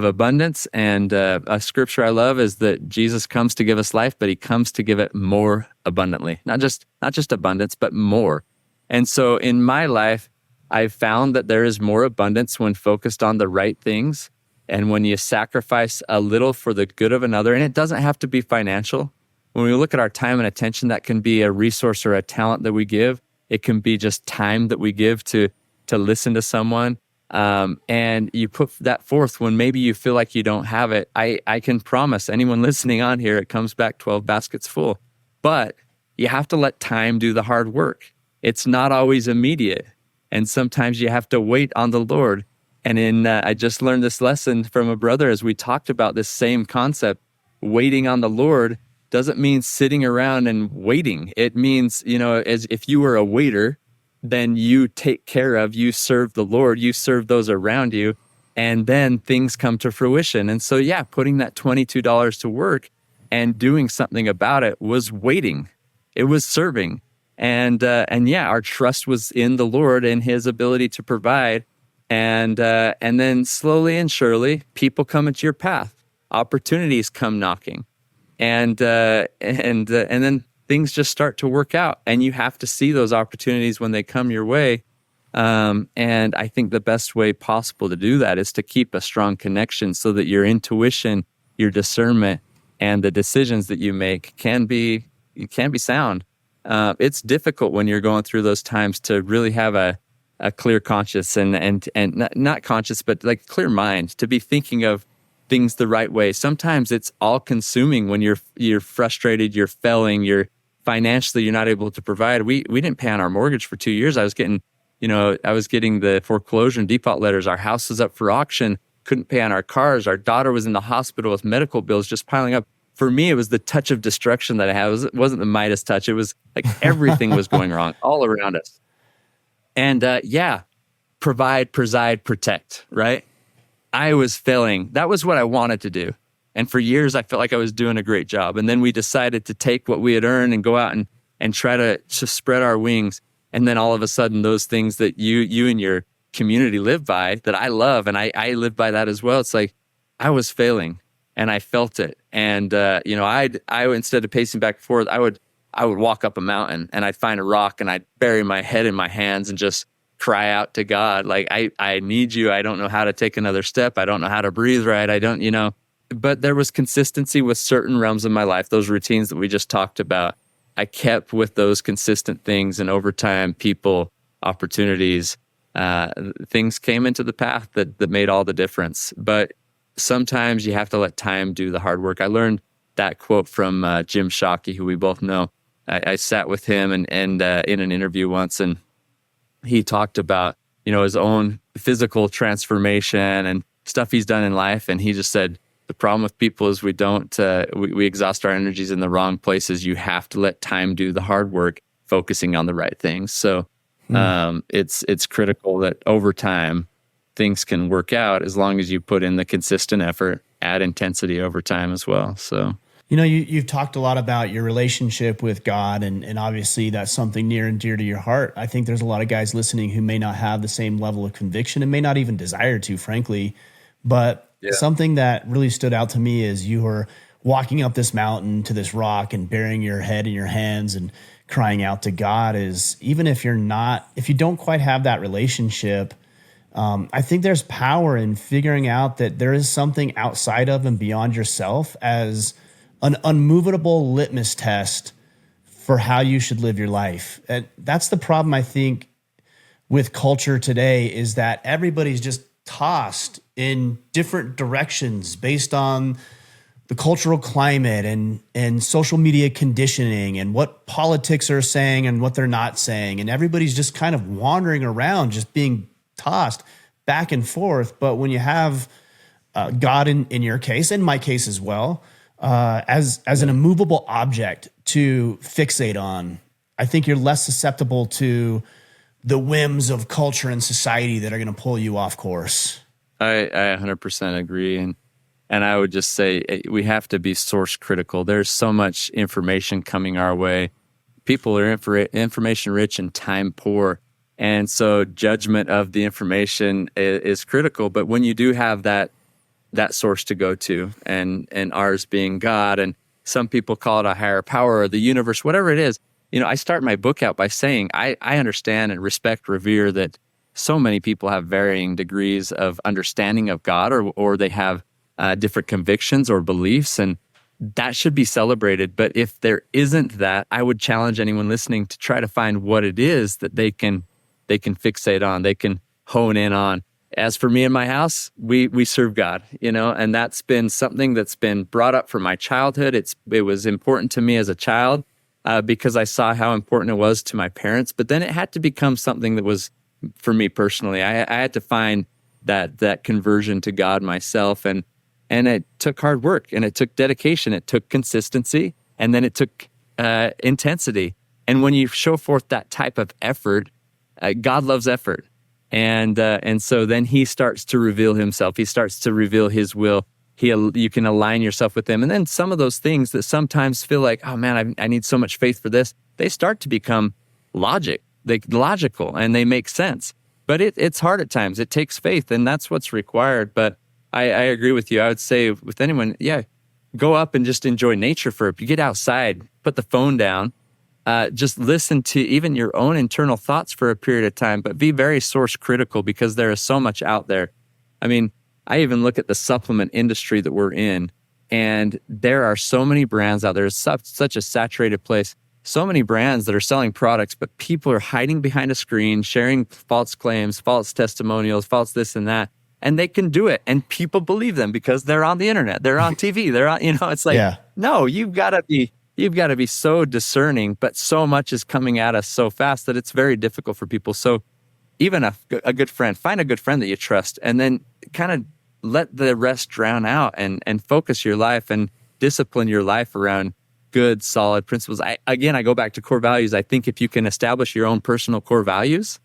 abundance. And a scripture I love is that Jesus comes to give us life, but he comes to give it more abundantly. Not just abundance, but more. And so in my life, I've found that there is more abundance when focused on the right things. And when you sacrifice a little for the good of another, and it doesn't have to be financial. When we look at our time and attention, that can be a resource or a talent that we give. It can be just time that we give to listen to someone. And you put that forth when maybe you feel like you don't have it. I can promise anyone listening on here, it comes back 12 baskets full. But you have to let time do the hard work. It's not always immediate. And sometimes you have to wait on the Lord. And I just learned this lesson from a brother as we talked about this same concept. Waiting on the Lord doesn't mean sitting around and waiting. It means, as if you were a waiter, then you take care of, you serve the Lord, you serve those around you, and then things come to fruition. And so, putting that $22 to work and doing something about it was waiting. It was serving. And our trust was in the Lord and his ability to provide. And then slowly and surely, people come into your path. Opportunities come knocking, and then things just start to work out, and you have to see those opportunities when they come your way. And I think the best way possible to do that is to keep a strong connection so that your intuition, your discernment, and the decisions that you make can be sound. It's difficult when you're going through those times to really have a clear conscience and not conscious, but like clear mind, to be thinking of things the right way. Sometimes it's all consuming when you're frustrated, you're failing, you're financially, you're not able to provide. We didn't pay on our mortgage for 2 years. I was getting the foreclosure and default letters. Our house was up for auction, couldn't pay on our cars. Our daughter was in the hospital with medical bills just piling up. For me, it was the touch of destruction that I had. It wasn't the Midas touch. It was like everything was going wrong all around us. And provide, preside, protect, right? I was failing. That was what I wanted to do. And for years, I felt like I was doing a great job. And then we decided to take what we had earned and go out and try to spread our wings. And then all of a sudden, those things that you and your community live by, that I love, and I live by that as well. It's like I was failing, and I felt it. And I instead of pacing back and forth, I would walk up a mountain, and I'd find a rock, and I'd bury my head in my hands and just cry out to God, like, I need you. I don't know how to take another step. I don't know how to breathe right. I don't, but there was consistency with certain realms of my life, those routines that we just talked about. I kept with those consistent things, and over time, people, opportunities, things came into the path that made all the difference. But sometimes you have to let time do the hard work. I learned that quote from Jim Shockey, who we both know. I sat with him and in an interview once, and he talked about his own physical transformation and stuff he's done in life, and he just said, the problem with people is we don't we exhaust our energies in the wrong places. You have to let time do the hard work, focusing on the right things. So it's critical that over time things can work out as long as you put in the consistent effort, add intensity over time as well. So you've talked a lot about your relationship with God, and obviously that's something near and dear to your heart. I think there's a lot of guys listening who may not have the same level of conviction and may not even desire to, frankly. But something that really stood out to me is you were walking up this mountain to this rock and burying your head in your hands and crying out to God. Is even if you don't quite have that relationship, I think there's power in figuring out that there is something outside of and beyond yourself as an unmovable litmus test for how you should live your life. And that's the problem, I think, with culture today, is that everybody's just tossed in different directions based on the cultural climate and social media conditioning and what politics are saying and what they're not saying. And everybody's just kind of wandering around, just being tossed back and forth. But when you have God in your case, in my case as well, as an immovable object to fixate on, I think you're less susceptible to the whims of culture and society that are going to pull you off course. I 100% agree. And I would just say we have to be source critical. There's so much information coming our way. People are information rich and time poor. And so judgment of the information is critical. But when you do have that source to go to, and ours being God, and some people call it a higher power or the universe, whatever it is, I start my book out by saying I understand and respect, revere that so many people have varying degrees of understanding of God, or they have different convictions or beliefs, and that should be celebrated. But if there isn't that, I would challenge anyone listening to try to find what it is that they can fixate on, they can hone in on. As for me and my house, we serve God, and that's been something that's been brought up from my childhood. It was important to me as a child because I saw how important it was to my parents. But then it had to become something that was, for me personally, I had to find that conversion to God myself, and it took hard work, and it took dedication, it took consistency, and then it took intensity. And when you show forth that type of effort, God loves effort. And so then he starts to reveal himself. He starts to reveal his will. You can align yourself with him. And then some of those things that sometimes feel like, oh man, I need so much faith for this, they start to become logical, and they make sense. But it's hard at times. It takes faith, and that's what's required. But I agree with you. I would say with anyone, go up and just enjoy nature you get outside, put the phone down, just listen to even your own internal thoughts for a period of time, but be very source critical because there is so much out there. I mean, I even look at the supplement industry that we're in, and there are so many brands out there. It's such a saturated place. So many brands that are selling products, but people are hiding behind a screen, sharing false claims, false testimonials, false this and that. And they can do it. And people believe them because they're on the internet. They're on TV. They're on, it's like, no, you've got to be so discerning, but so much is coming at us so fast that it's very difficult for people. So even a good friend, find a good friend that you trust, and then kind of let the rest drown out and focus your life and discipline your life around good, solid principles. I go back to core values. I think if you can establish your own personal core values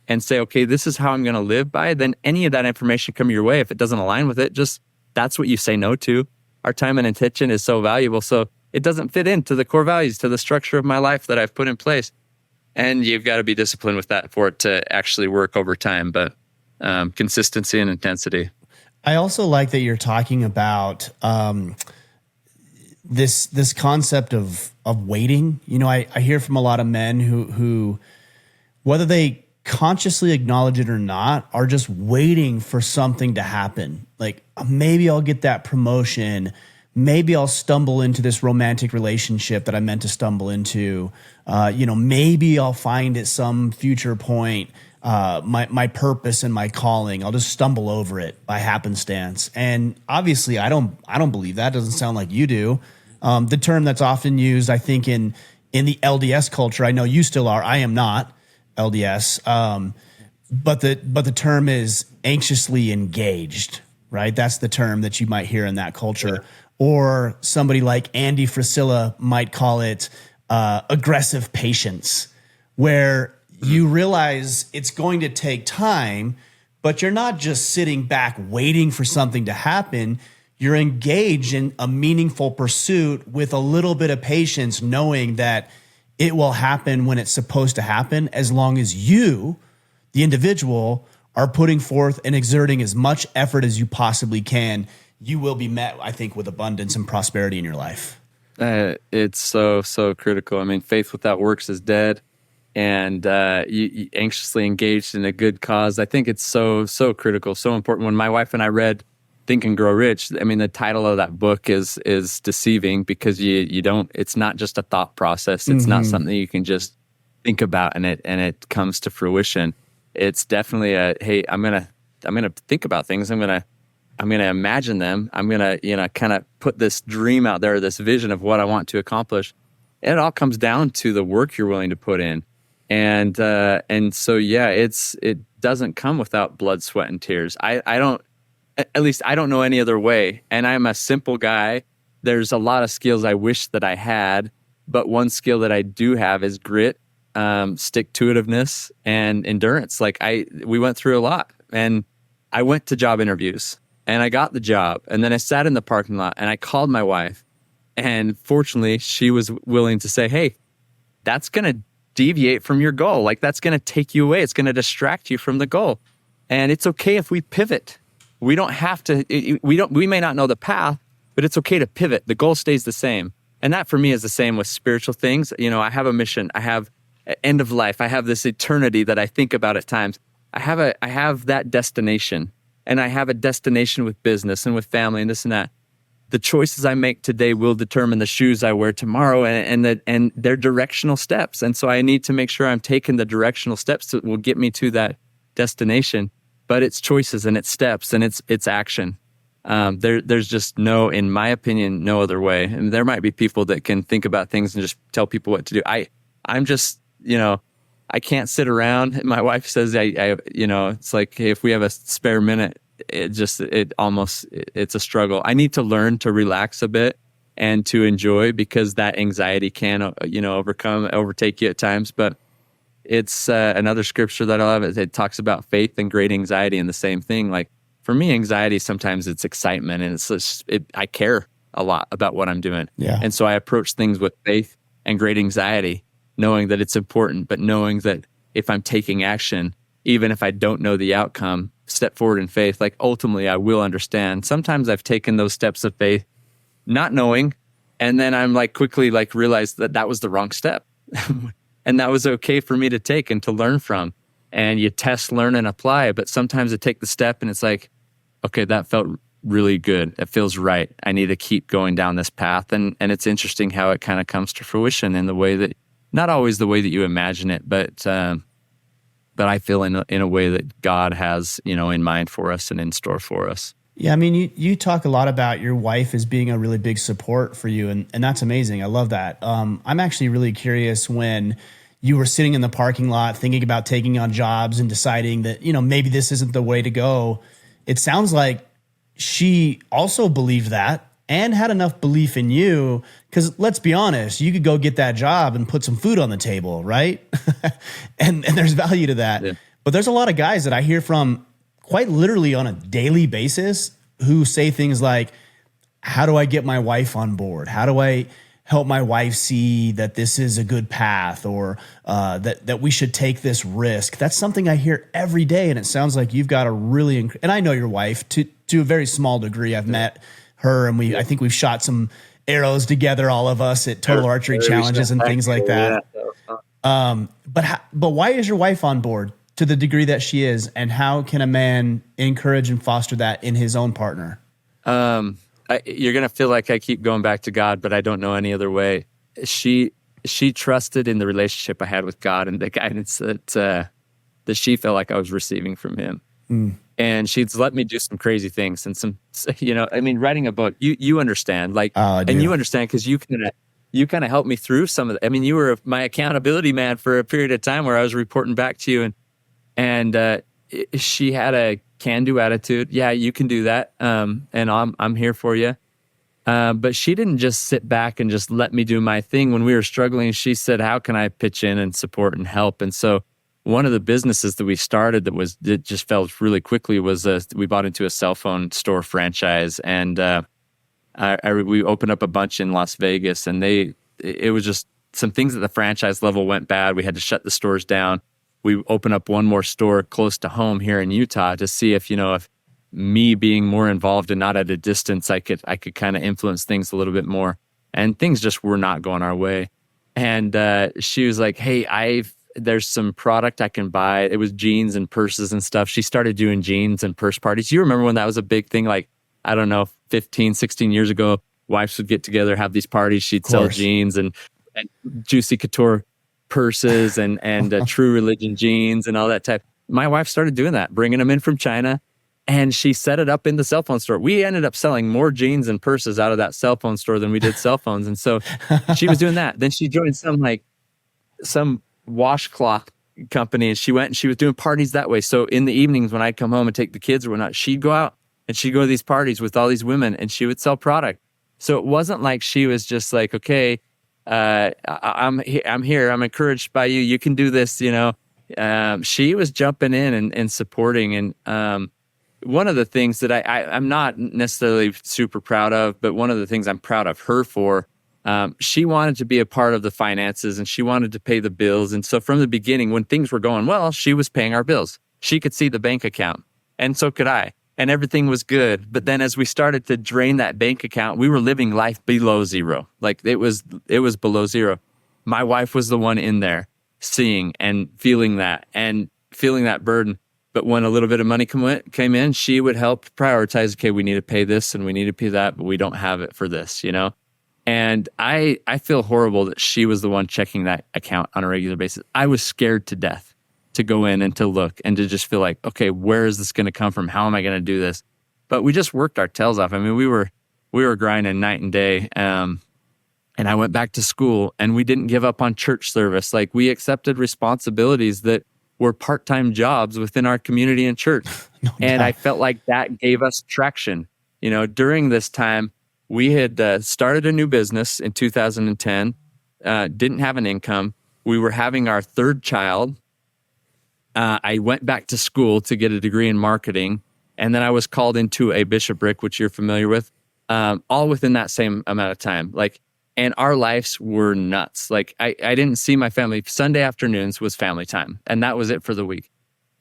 and say, okay, this is how I'm going to live by, then any of that information come your way. If it doesn't align with it, just that's what you say no to. Our time and attention is so valuable. So it doesn't fit into the core values, to the structure of my life that I've put in place. And you've got to be disciplined with that for it to actually work over time. But consistency and intensity. I also like that you're talking about this concept of waiting. I hear from a lot of men who whether they consciously acknowledge it or not, are just waiting for something to happen. Like, maybe I'll get that promotion. Maybe I'll stumble into this romantic relationship that I meant to stumble into. Maybe I'll find at some future point my purpose and my calling. I'll just stumble over it by happenstance. And obviously, I don't believe that. Doesn't sound like you do. The term that's often used, I think, in the LDS culture, I know you still are. I am not LDS. But the term is anxiously engaged, right? That's the term that you might hear in that culture. Yeah. Or somebody like Andy Frisella might call it aggressive patience, where you realize it's going to take time, but you're not just sitting back waiting for something to happen. You're engaged in a meaningful pursuit with a little bit of patience, knowing that it will happen when it's supposed to happen, as long as you, the individual, are putting forth and exerting as much effort as you possibly can. You will be met, I think, with abundance and prosperity in your life. It's so critical. I mean, faith without works is dead, and you anxiously engaged in a good cause. I think it's so critical, so important. When my wife and I read Think and Grow Rich, I mean, the title of that book is deceiving, because you don't. It's not just a thought process. It's not something you can just think about and it comes to fruition. It's definitely hey, I'm gonna think about things. I'm gonna imagine them. I'm gonna kind of put this dream out there, this vision of what I want to accomplish. And it all comes down to the work you're willing to put in, and so it doesn't come without blood, sweat, and tears. At least I don't know any other way. And I'm a simple guy. There's a lot of skills I wish that I had, but one skill that I do have is grit, stick-to-itiveness, and endurance. Like we went through a lot, and I went to job interviews, and I got the job, and then I sat in the parking lot, and I called my wife, and fortunately, she was willing to say, "Hey, that's going to deviate from your goal. Like, that's going to take you away. It's going to distract you from the goal, and it's okay if we pivot." We don't have to, we may not know the path, but it's okay to pivot. The goal stays the same. And that for me is the same with spiritual things. I have a mission. I have an end of life. I have this eternity that I think about at times. I have that destination, and I have a destination with business and with family and this and that. The choices I make today will determine the shoes I wear tomorrow, and they're directional steps. And so I need to make sure I'm taking the directional steps that will get me to that destination. But it's choices and it's steps and it's action. There's just in my opinion, no other way. And there might be people that can think about things and just tell people what to do. I'm just, I can't sit around. My wife says, it's like, hey, if we have a spare minute, it's a struggle. I need to learn to relax a bit and to enjoy, because that anxiety can, overtake you at times. But it's another scripture that I love. It talks about faith and great anxiety, and the same thing. Like, for me, anxiety, sometimes it's excitement, and I care a lot about what I'm doing. Yeah. And so I approach things with faith and great anxiety, knowing that it's important, but knowing that if I'm taking action, even if I don't know the outcome, step forward in faith, like ultimately I will understand. Sometimes I've taken those steps of faith, not knowing, and then I'm quickly realize that was the wrong step. And that was okay for me to take and to learn from. And you test, learn, and apply. But sometimes it take the step and it's like, okay, that felt really good. It feels right. I need to keep going down this path. And it's interesting how it kind of comes to fruition in the way that, not always the way that you imagine it, but I feel in a way that God has, in mind for us and in store for us. Yeah, I mean, you talk a lot about your wife as being a really big support for you, and that's amazing. I love that. I'm actually really curious when you were sitting in the parking lot thinking about taking on jobs and deciding that, maybe this isn't the way to go. It sounds like she also believed that and had enough belief in you, because let's be honest, you could go get that job and put some food on the table, right? and there's value to that. Yeah. But there's a lot of guys that I hear from quite literally on a daily basis who say things like, how do I get my wife on board? How do I help my wife see that this is a good path, or that we should take this risk? That's something I hear every day. And it sounds like you've got a really, and I know your wife to a very small degree. I've met her, and I think we've shot some arrows together, all of us, at total archery challenges and things like that. But why is your wife on board to the degree that she is, and how can a man encourage and foster that in his own partner? You're going to feel like I keep going back to God, but I don't know any other way. She trusted in the relationship I had with God and the guidance that she felt like I was receiving from him. And she'd let me do some crazy things and some, writing a book, you understand, and you understand because you kind of helped me through some of the, you were my accountability man for a period of time where I was reporting back to you, and she had a can-do attitude. Yeah, you can do that. And I'm here for you. But she didn't just sit back and just let me do my thing. When we were struggling, she said, how can I pitch in and support and help? And so one of the businesses that we started that just fell really quickly was we bought into a cell phone store franchise, and we opened up a bunch in Las Vegas, and it was just some things at the franchise level went bad. We had to shut the stores down. We opened up one more store close to home here in Utah to see if me being more involved and not at a distance, I could kind of influence things a little bit more. And things just were not going our way. And she was like, hey, there's some product I can buy. It was jeans and purses and stuff. She started doing jeans and purse parties. You remember when that was a big thing? Like, I don't know, 15, 16 years ago, wives would get together, have these parties. She'd sell jeans and Juicy Couture purses and True Religion jeans and all that type. My wife started doing that, bringing them in from China, and she set it up in the cell phone store. We ended up selling more jeans and purses out of that cell phone store than we did cell phones. And so she was doing that. Then she joined some washcloth company, and she went and she was doing parties that way. So in the evenings when I'd come home and take the kids or whatnot, she'd go out and she'd go to these parties with all these women, and she would sell product. So it wasn't like she was just like, okay, I'm here. I'm encouraged by you. You can do this. She was jumping in and supporting. And one of the things that I'm not necessarily super proud of, but one of the things I'm proud of her for, she wanted to be a part of the finances and she wanted to pay the bills. And so from the beginning, when things were going well, she was paying our bills. She could see the bank account, and so could I. And everything was good. But then as we started to drain that bank account, we were living life below zero. Like it was below zero. My wife was the one in there seeing and feeling that burden. But when a little bit of money came in, she would help prioritize, okay, we need to pay this and we need to pay that, but we don't have it for this, And I feel horrible that she was the one checking that account on a regular basis. I was scared to death to go in and to look and to just feel like, okay, where is this going to come from? How am I going to do this? But we just worked our tails off. We were grinding night and day. And I went back to school, and we didn't give up on church service. Like, we accepted responsibilities that were part-time jobs within our community and church. No and I felt like that gave us traction. During this time, we had started a new business in 2010, didn't have an income. We were having our third child. I went back to school to get a degree in marketing, and then I was called into a bishopric, which you're familiar with, all within that same amount of time. And our lives were nuts. I didn't see my family. Sunday afternoons was family time, and that was it for the week.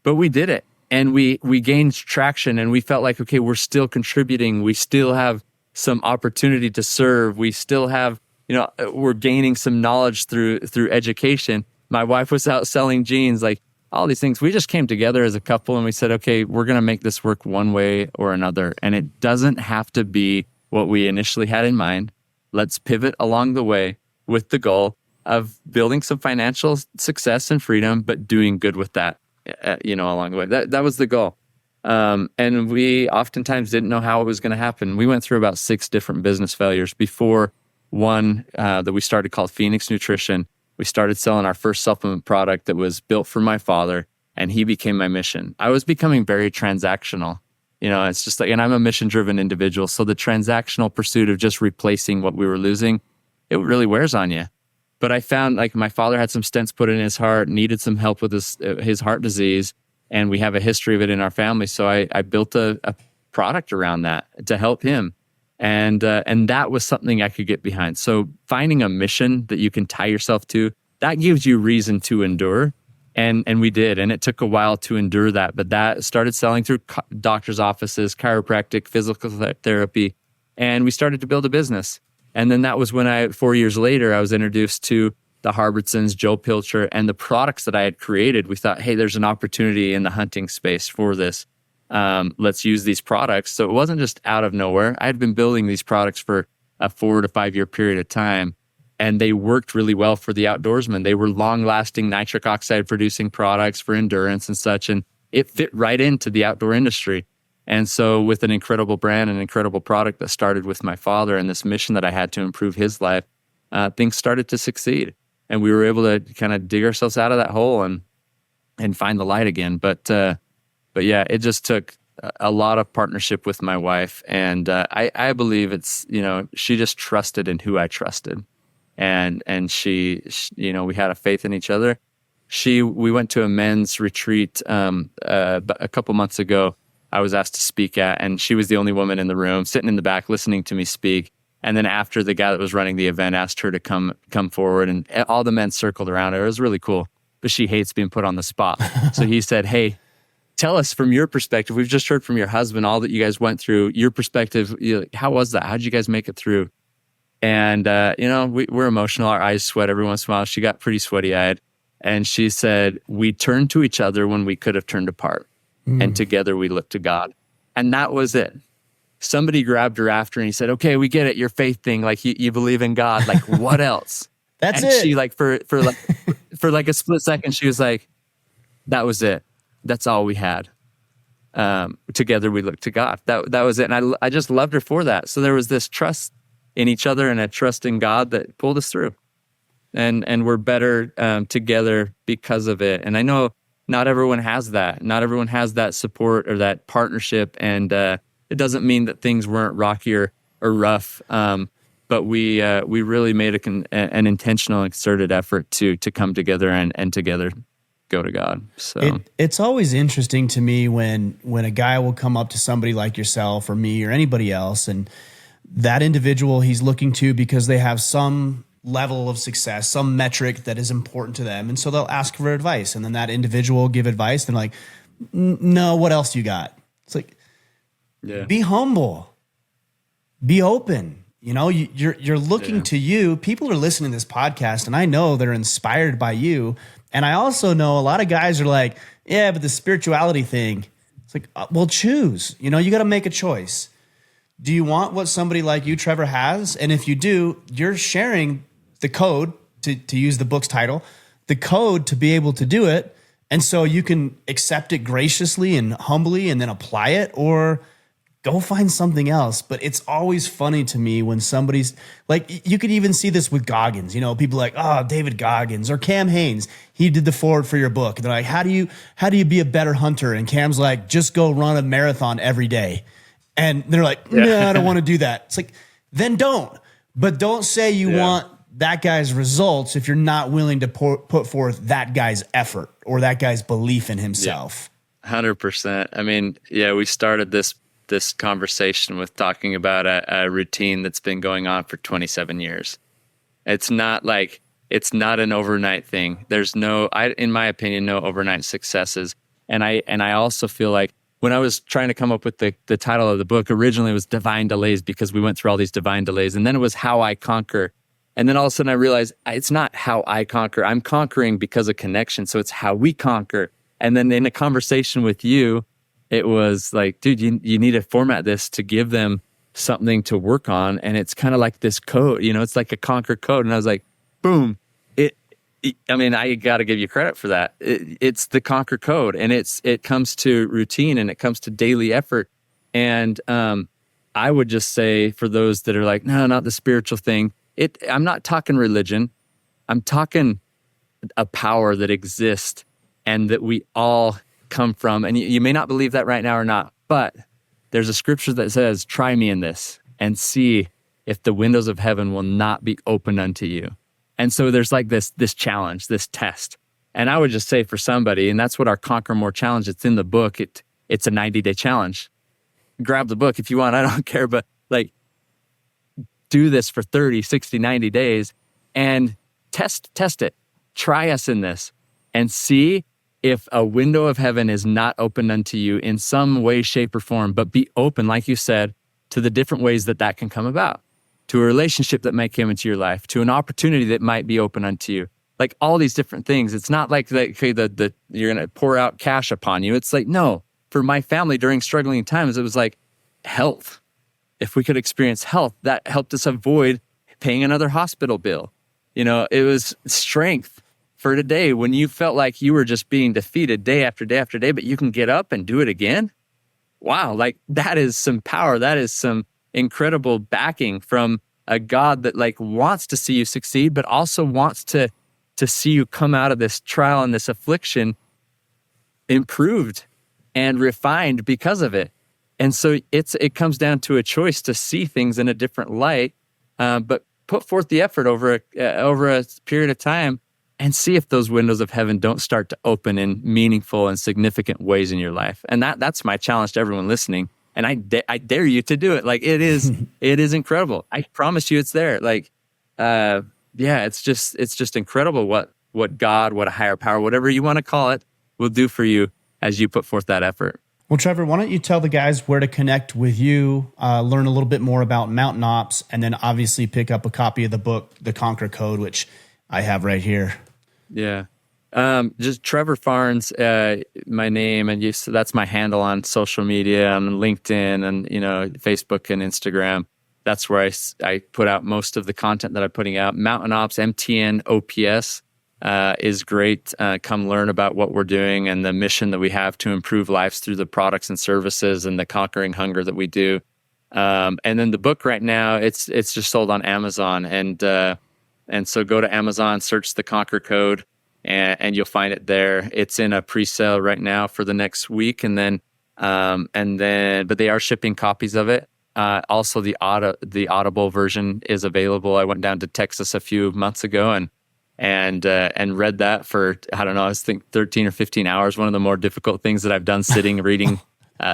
But we did it, and we gained traction, and we felt like, okay, we're still contributing. We still have some opportunity to serve. We still have we're gaining some knowledge through education. My wife was out selling jeans, like all these things. We just came together as a couple and we said, okay, we're going to make this work one way or another. And it doesn't have to be what we initially had in mind. Let's pivot along the way with the goal of building some financial success and freedom, but doing good with that, along the way. That was the goal. And we oftentimes didn't know how it was going to happen. We went through about 6 different business failures before one that we started called Phoenix Nutrition. We started selling our first supplement product that was built for my father, and he became my mission. I was becoming very transactional. It's just like, and I'm a mission-driven individual. So the transactional pursuit of just replacing what we were losing, it really wears on you. But I found like my father had some stents put in his heart, needed some help with his heart disease, and we have a history of it in our family. So I built a product around that to help him. And that was something I could get behind. So finding a mission that you can tie yourself to, that gives you reason to endure. And we did. And it took a while to endure that. But that started selling through doctor's offices, chiropractic, physical therapy. And we started to build a business. And then that was when 4 years later, I was introduced to the Harbertsons, Joe Pilcher, and the products that I had created. We thought, hey, there's an opportunity in the hunting space for this. Let's use these products. So it wasn't just out of nowhere. I had been building these products for a 4 to 5 year period of time, and they worked really well for the outdoorsman. They were long-lasting nitric oxide producing products for endurance and such, and it fit right into the outdoor industry. And so with an incredible brand, an incredible product that started with my father and this mission that I had to improve his life, things started to succeed. And we were able to kind of dig ourselves out of that hole and find the light again. But yeah, it just took a lot of partnership with my wife. And I believe it's, she just trusted in who I trusted. And she we had a faith in each other. We went to a men's retreat a couple months ago. I was asked to speak at, and she was the only woman in the room, sitting in the back, listening to me speak. And then after, the guy that was running the event asked her to come forward, and all the men circled around her. It was really cool, but she hates being put on the spot. So he said, hey, tell us from your perspective. We've just heard from your husband, all that you guys went through, your perspective. How was that? How did you guys make it through? And, we're emotional. Our eyes sweat every once in a while. She got pretty sweaty-eyed. And she said, we turned to each other when we could have turned apart. And together we looked to God. And that was it. Somebody grabbed her after and he said, okay, we get it. Your faith thing. Like you believe in God. Like what else? That's and it. She like for like a split second, she was like, that was it. That's all we had. Together we looked to God. That was it. And I just loved her for that. So there was this trust in each other and a trust in God that pulled us through. And we're better together because of it. And I know not everyone has that. Not everyone has that support or that partnership. And it doesn't mean that things weren't rocky or rough. But we really made an intentional, concerted effort to come together and together go to God. So it's always interesting to me when a guy will come up to somebody like yourself or me or anybody else, and that individual he's looking to because they have some level of success, some metric that is important to them. And so they'll ask for advice, and then that individual will give advice. And like, no, what else you got? It's like, be humble, be open. You're looking to you. People are listening to this podcast, and I know they're inspired by you. And I also know a lot of guys are like, yeah, but the spirituality thing, it's like, well, choose. You got to make a choice. Do you want what somebody like you, Trevor, has? And if you do, you're sharing the code, to use the book's title, the code to be able to do it. And so you can accept it graciously and humbly and then apply it, or go find something else. But it's always funny to me when somebody's like, you could even see this with Goggins, people like, oh, David Goggins or Cam Haynes, he did the forward for your book. And they're like, how do you be a better hunter? And Cam's like, just go run a marathon every day. And they're like, no, I don't want to do that. It's like, then don't. But don't say you want that guy's results if you're not willing to put forth that guy's effort or that guy's belief in himself. 100%. I mean, we started this conversation with talking about a routine that's been going on for 27 years. It's not an overnight thing. There's in my opinion, no overnight successes. And I also feel like when I was trying to come up with the title of the book, originally it was Divine Delays, because we went through all these divine delays. And then it was How I Conquer And then all of a sudden I realized it's not how I conquer. I'm conquering because of connection. So it's how we conquer. And then in a conversation with you, it was like, dude, you need to format this to give them something to work on. And it's kind of like this code, it's like a conquer code. And I was like, boom. I got to give you credit for that. It's the conquer code, and it comes to routine, and it comes to daily effort. And I would just say, for those that are like, no, not the spiritual thing, I'm not talking religion. I'm talking a power that exists and that we all come from. And you may not believe that right now or not, but there's a scripture that says, try me in this and see if the windows of heaven will not be opened unto you. And so there's like this challenge, this test. And I would just say for somebody, and that's what our Conquer More challenge, it's in the book. It's a 90-day challenge. Grab the book if you want, I don't care, but like, do this for 30, 60, 90 days and test it. Try us in this and see if a window of heaven is not opened unto you in some way, shape, or form, but be open, like you said, to the different ways that can come about, to a relationship that might come into your life, to an opportunity that might be open unto you. Like all these different things. It's not like you're going to pour out cash upon you. It's like, no, for my family during struggling times, it was like health. If we could experience health, that helped us avoid paying another hospital bill. It was strength for today when you felt like you were just being defeated day after day after day, but you can get up and do it again. Wow, like that is some power. That is some incredible backing from a God that like wants to see you succeed, but also wants to see you come out of this trial and this affliction improved and refined because of it. And so it comes down to a choice to see things in a different light, but put forth the effort over a period of time and see if those windows of heaven don't start to open in meaningful and significant ways in your life. And that's my challenge to everyone listening. And I dare you to do it. Like it is incredible. I promise you it's there. Like, it's just incredible what God, what a higher power, whatever you want to call it, will do for you as you put forth that effort. Well, Trevor, why don't you tell the guys where to connect with you, learn a little bit more about MTNOPS, and then obviously pick up a copy of the book, The Conquer Code, which I have right here. Yeah. Just Trevor Farnes, my name, and so that's my handle on social media, on LinkedIn and, Facebook and Instagram. That's where I put out most of the content that I'm putting out. MTNOPS, MTNOPS, is great. Come learn about what we're doing and the mission that we have to improve lives through the products and services and the conquering hunger that we do. And then the book right now, it's just sold on Amazon. And so go to Amazon, search the Conquer Code, and you'll find it there. It's in a pre-sale right now for the next week. But they are shipping copies of it. Also the Audible version is available. I went down to Texas a few months ago and read that for, I don't know, I think 13 or 15 hours. One of the more difficult things that I've done sitting reading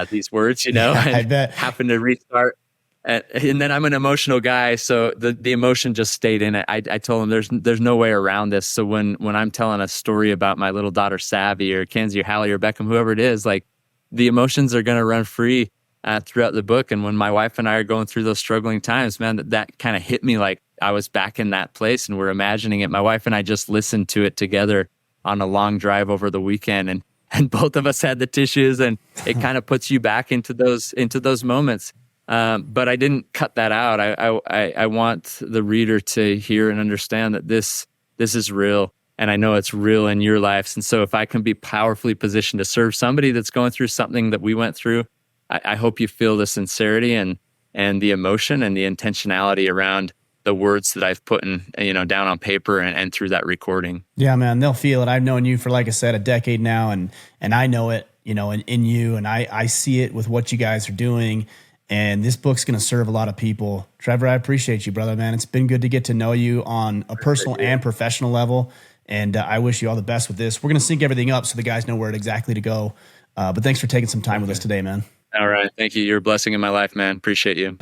these words, Yeah, I bet. Happened to restart. And then I'm an emotional guy, so the emotion just stayed in it. I told him there's no way around this. So when I'm telling a story about my little daughter Savvy or Kenzie or Hallie or Beckham, whoever it is, like the emotions are going to run free throughout the book. And when my wife and I are going through those struggling times, man, that kind of hit me like I was back in that place and we're imagining it. My wife and I just listened to it together on a long drive over the weekend, and both of us had the tissues, and it kind of puts you back into those moments. But I didn't cut that out. I want the reader to hear and understand that this is real, and I know it's real in your lives. And so if I can be powerfully positioned to serve somebody that's going through something that we went through, I hope you feel the sincerity and the emotion and the intentionality around the words that I've put down on paper and through that recording. Yeah, man, they'll feel it. I've known you for, like I said, a decade now, and I know it, in you, and I see it with what you guys are doing. And this book's going to serve a lot of people. Trevor, I appreciate you, brother, man. It's been good to get to know you on a personal and professional level. And I wish you all the best with this. We're going to sync everything up so the guys know where exactly to go. But thanks for taking some time with us today, man. All right. Thank you. You're a blessing in my life, man. Appreciate you.